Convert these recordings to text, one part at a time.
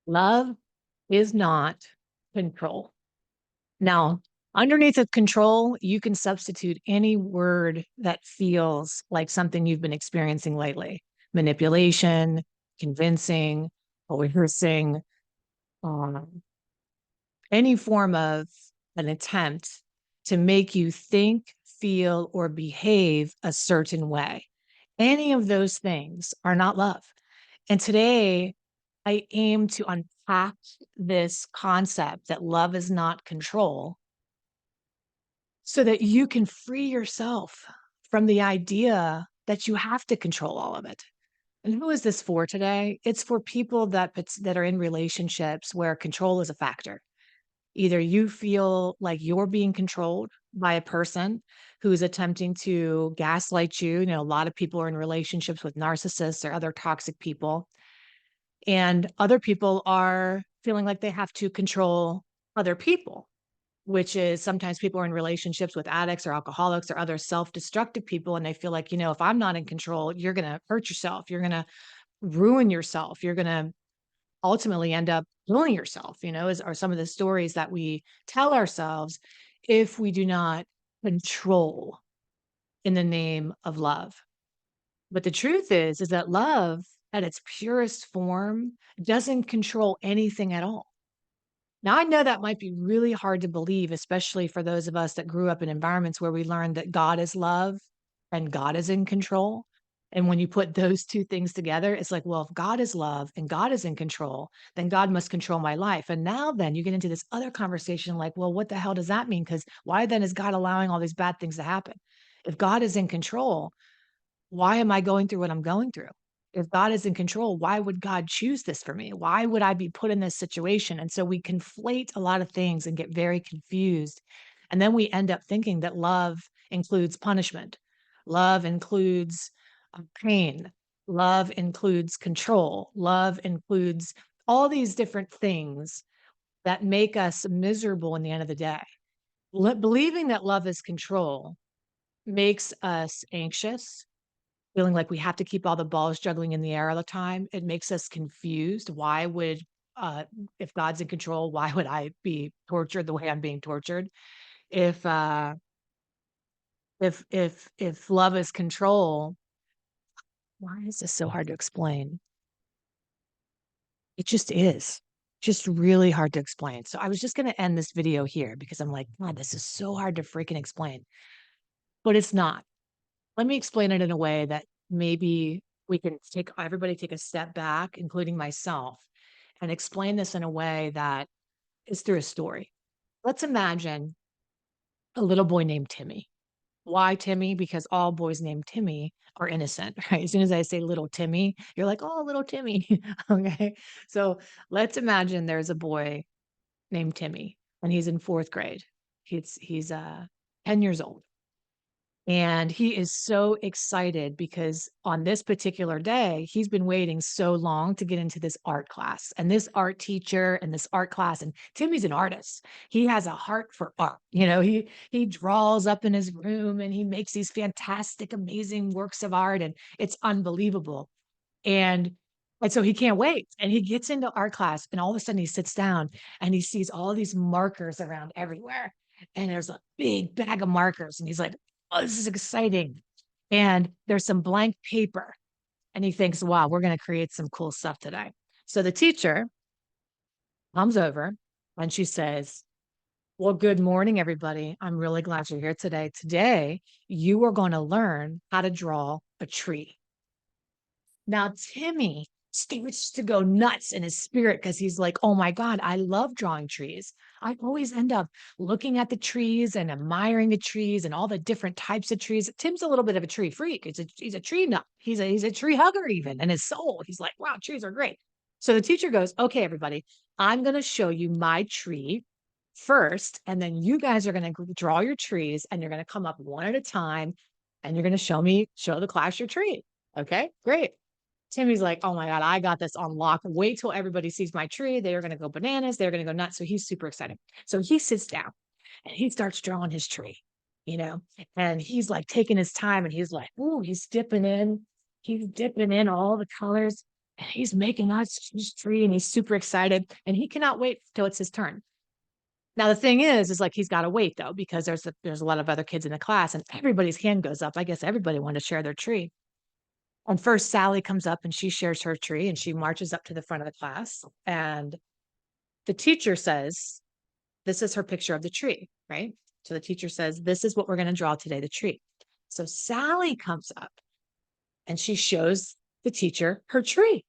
Love is not control. Now, underneath of control, you can substitute any word that feels like something you've been experiencing lately. Manipulation, convincing, coercing, um, any form of an attempt to make you think, feel, or behave a certain way. Any of those things are not love. And today, I aim to unpack this concept that love is not control so that you can free yourself from the idea that you have to control all of it. And who is this for today? It's for people that are in relationships where control is a factor. Either you feel like you're being controlled by a person who's attempting to gaslight you. You know, a lot of people are in relationships with narcissists or other toxic people, and other people are feeling like they have to control other people, which is sometimes people are in relationships with addicts or alcoholics or other self-destructive people, and they feel like, if I'm not in control, you're going to hurt yourself, you're going to ruin yourself, you're going to ultimately end up killing yourself, are some of the stories that we tell ourselves if we do not control in the name of love. But the truth is that love at its purest form doesn't control anything at all. Now, I know that might be really hard to believe, especially for those of us that grew up in environments where we learned that God is love and God is in control. And when you put those two things together, it's like, well, if God is love and God is in control, then God must control my life. And now then you get into this other conversation like, well, what the hell does that mean? Because why then is God allowing all these bad things to happen? If God is in control, why am I going through what I'm going through? If God is in control, why would God choose this for me? Why would I be put in this situation? And so we conflate a lot of things and get very confused. And then we end up thinking that love includes punishment, love includes pain, love includes control, love includes all these different things that make us miserable in the end of the day. Believing that love is control makes us anxious, feeling like we have to keep all the balls juggling in the air all the time. It makes us confused. Why would uh if God's in control, why would I be tortured the way I'm being tortured? If if love is control, why is this so hard to explain? It just is. Just really hard to explain. So I was just going to end this video here because I'm like, God, this is so hard to freaking explain. But it's not. Let me explain it in a way that maybe we can take a step back, including myself, and explain this in a way that is through a story. Let's imagine a little boy named Timmy. Why Timmy? Because all boys named Timmy are innocent, right? As soon as I say little Timmy, you're like, oh, little Timmy. Okay. So let's imagine there's a boy named Timmy and he's in fourth grade. He's 10 years old. And he is so excited because on this particular day, he's been waiting so long to get into this art class. And this art teacher and this art class, and Timmy's an artist. He has a heart for art. He draws up in his room and he makes these fantastic, amazing works of art, and it's unbelievable. And and so he can't wait. And he gets into art class, and all of a sudden he sits down and he sees all these markers around everywhere. And there's a big bag of markers. And he's like, oh, this is exciting. And there's some blank paper. And he thinks, wow, we're going to create some cool stuff today. So the teacher comes over and she says, well, good morning, everybody. I'm really glad you're here today. Today, you are going to learn how to draw a tree. Now, Timmy starts to go nuts in his spirit because he's like, oh my God, I love drawing trees. I always end up looking at the trees and admiring the trees and all the different types of trees. Tim's a little bit of a tree freak. He's a tree nut. He's a tree hugger even in his soul. He's like, wow, trees are great. So the teacher goes, okay, everybody, I'm going to show you my tree first, and then you guys are going to draw your trees and you're going to come up one at a time and you're going to show the class your tree. Okay, great. Timmy's like, oh my God, I got this on lock. Wait till everybody sees my tree. They're going to go bananas. They're going to go nuts. So he's super excited. So he sits down and he starts drawing his tree, you know, and he's like taking his time and he's like, ooh, he's dipping in all the colors. And he's making us his tree and he's super excited and he cannot wait till it's his turn. Now the thing is like he's got to wait though because there's a lot of other kids in the class and everybody's hand goes up. I guess everybody wanted to share their tree. And first Sally comes up and she shares her tree and she marches up to the front of the class and the teacher says, "This is her picture of the tree," right? So the teacher says, "This is what we're going to draw today, the tree." So Sally comes up and she shows the teacher her tree.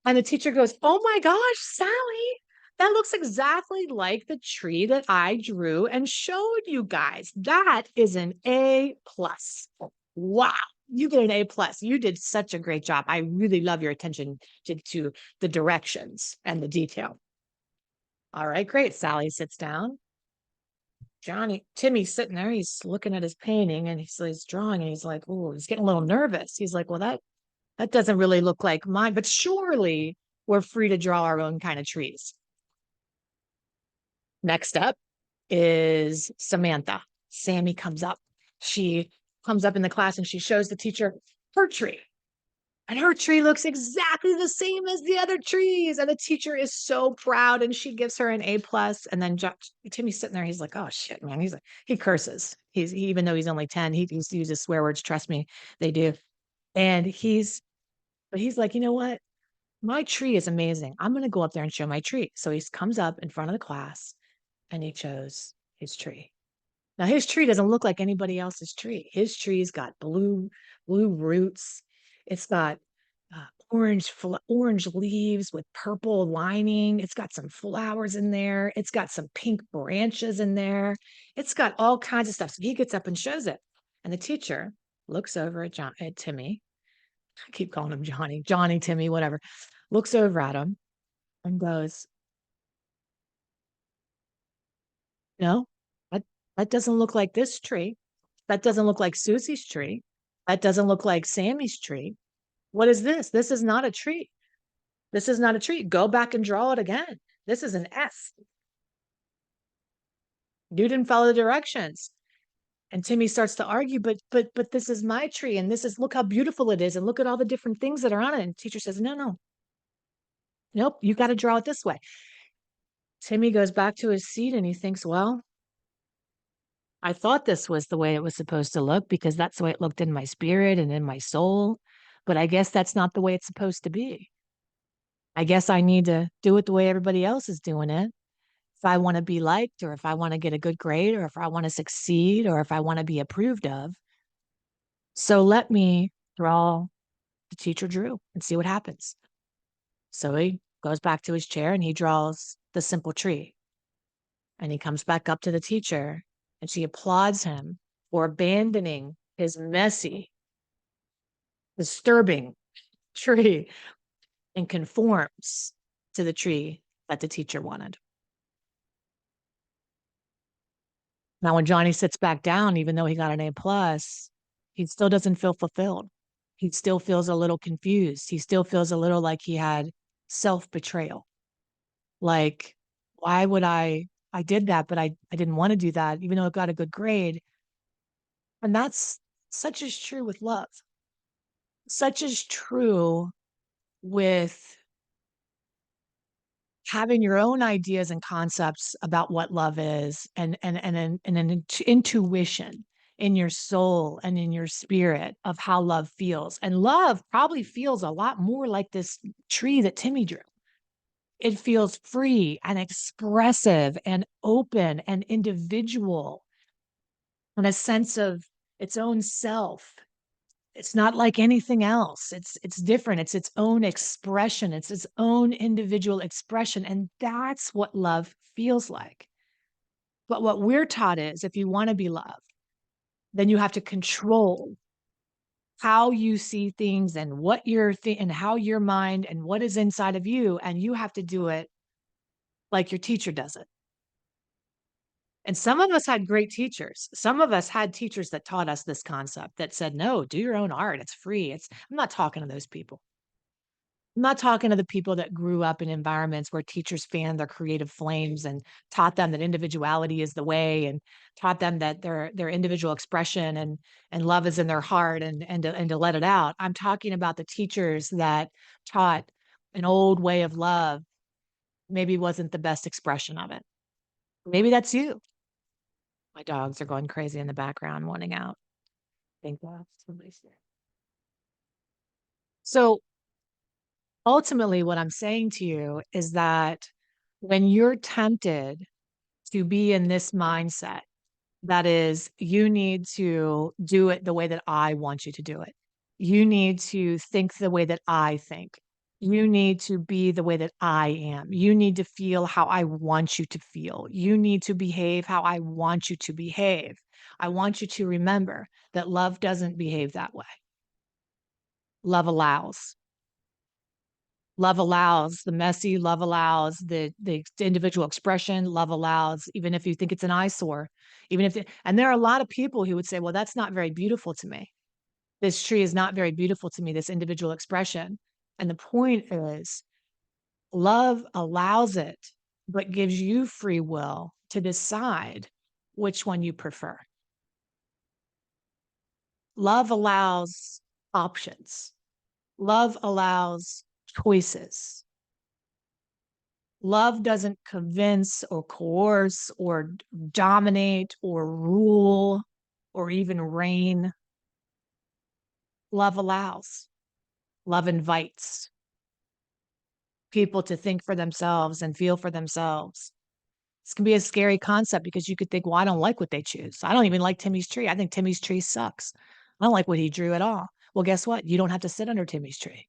And the teacher goes, "Oh my gosh, Sally, that looks exactly like the tree that I drew and showed you guys. That is an A plus. Wow, you get an A plus. You did such a great job. I really love your attention to the directions and the detail." All right, great. Sally sits down. Timmy's sitting there. He's looking at his painting and he's drawing and he's like, "Oh, he's getting a little nervous." He's like, "Well, that doesn't really look like mine, but surely we're free to draw our own kind of trees." Next up is Samantha. Sammy comes up. She comes up in the class and she shows the teacher her tree. And her tree looks exactly the same as the other trees. And the teacher is so proud and she gives her an A plus. And then Timmy's sitting there. He's like, "Oh shit, man." He curses. Even though he's only 10, he uses swear words. Trust me, they do. And but he's like, "You know what? My tree is amazing. I'm going to go up there and show my tree." So he comes up in front of the class and he shows his tree. Now his tree doesn't look like anybody else's tree. His tree's got blue roots. It's got orange leaves with purple lining. It's got some flowers in there. It's got some pink branches in there. It's got all kinds of stuff. So he gets up and shows it. And the teacher looks over at Timmy. I keep calling him Johnny, Timmy, whatever. Looks over at him and goes, "No, that, that doesn't look like this tree. That doesn't look like Susie's tree. That doesn't look like Sammy's tree. What is this? This is not a tree. This is not a tree. Go back and draw it again. This is an S. You didn't follow the directions." And Timmy starts to argue, but this is my tree, and this is look how beautiful it is, and look at all the different things that are on it. And the teacher says, "No, nope, you got to draw it this way." Timmy goes back to his seat and he thinks, "Well, I thought this was the way it was supposed to look because that's the way it looked in my spirit and in my soul. But I guess that's not the way it's supposed to be. I guess I need to do it the way everybody else is doing it. If I want to be liked, or if I want to get a good grade, or if I want to succeed, or if I want to be approved of. So let me draw the teacher drew and see what happens." So he goes back to his chair and he draws the simple tree. And he comes back up to the teacher and she applauds him for abandoning his messy, disturbing tree and conforms to the tree that the teacher wanted. Now, when Johnny sits back down, even though he got an A plus, he still doesn't feel fulfilled. He still feels a little confused. He still feels a little like he had self-betrayal. Like, why would I did that, but I didn't want to do that, even though it got a good grade. And that's such is true with love. Such is true with having your own ideas and concepts about what love is and an intuition in your soul and in your spirit of how love feels. And love probably feels a lot more like this tree that Timmy drew. It feels free and expressive and open and individual and a sense of its own self. It's not like anything else. It's different. It's its own expression. It's its own individual expression. And that's what love feels like. But what we're taught is if you want to be loved, then you have to control how you see things and what you're and how your mind and what is inside of you. And you have to do it like your teacher does it. And some of us had great teachers. Some of us had teachers that taught us this concept that said, "No, do your own art. It's free." I'm not talking to those people. I'm not talking to the people that grew up in environments where teachers fanned their creative flames and taught them that individuality is the way and taught them that their individual expression and love is in their heart and to let it out. I'm talking about the teachers that taught an old way of love maybe wasn't the best expression of it. Maybe that's you. My dogs are going crazy in the background, wanting out. Thank God somebody's there. So ultimately, what I'm saying to you is that when you're tempted to be in this mindset, that is, you need to do it the way that I want you to do it. You need to think the way that I think. You need to be the way that I am. You need to feel how I want you to feel. You need to behave how I want you to behave. I want you to remember that love doesn't behave that way. Love allows. Love allows the messy, love allows the individual expression, love allows, even if you think it's an eyesore, even if and there are a lot of people who would say, well, that's not very beautiful to me. This tree is not very beautiful to me, this individual expression. And the point is, love allows it, but gives you free will to decide which one you prefer. Love allows options. Love allows choices. Love doesn't convince or coerce or dominate or rule or even reign. Love allows. Love invites people to think for themselves and feel for themselves. This can be a scary concept because you could think, well, I don't like what they choose. I don't even like Timmy's tree. I think Timmy's tree sucks. I don't like what he drew at all. Well, guess what? You don't have to sit under Timmy's tree.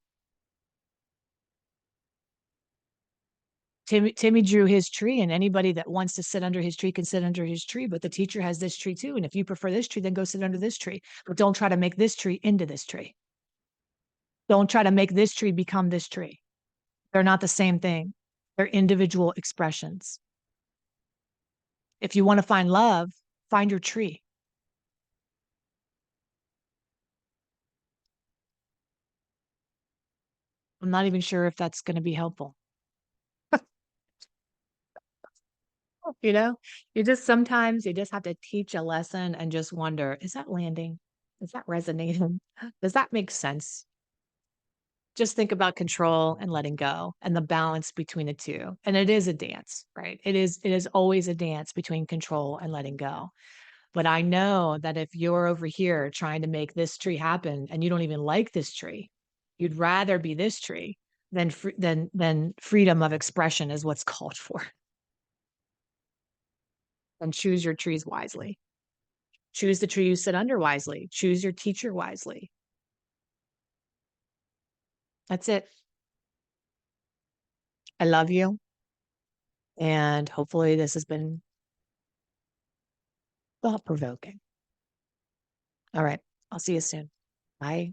Timmy drew his tree, and anybody that wants to sit under his tree can sit under his tree. But the teacher has this tree too. And if you prefer this tree, then go sit under this tree. But don't try to make this tree into this tree. Don't try to make this tree become this tree. They're not the same thing. They're individual expressions. If you want to find love, find your tree. I'm not even sure if that's going to be helpful. You know, you just sometimes you just have to teach a lesson and just wonder, is that landing? Is that resonating? Does that make sense? Just think about control and letting go and the balance between the two. And it is a dance, right? It is always a dance between control and letting go. But I know that if you're over here trying to make this tree happen and you don't even like this tree, you'd rather be this tree than freedom of expression is what's called for. And choose your trees wisely. Choose the tree you sit under wisely. Choose your teacher wisely. That's it. I love you. And hopefully this has been thought provoking. All right. I'll see you soon. Bye.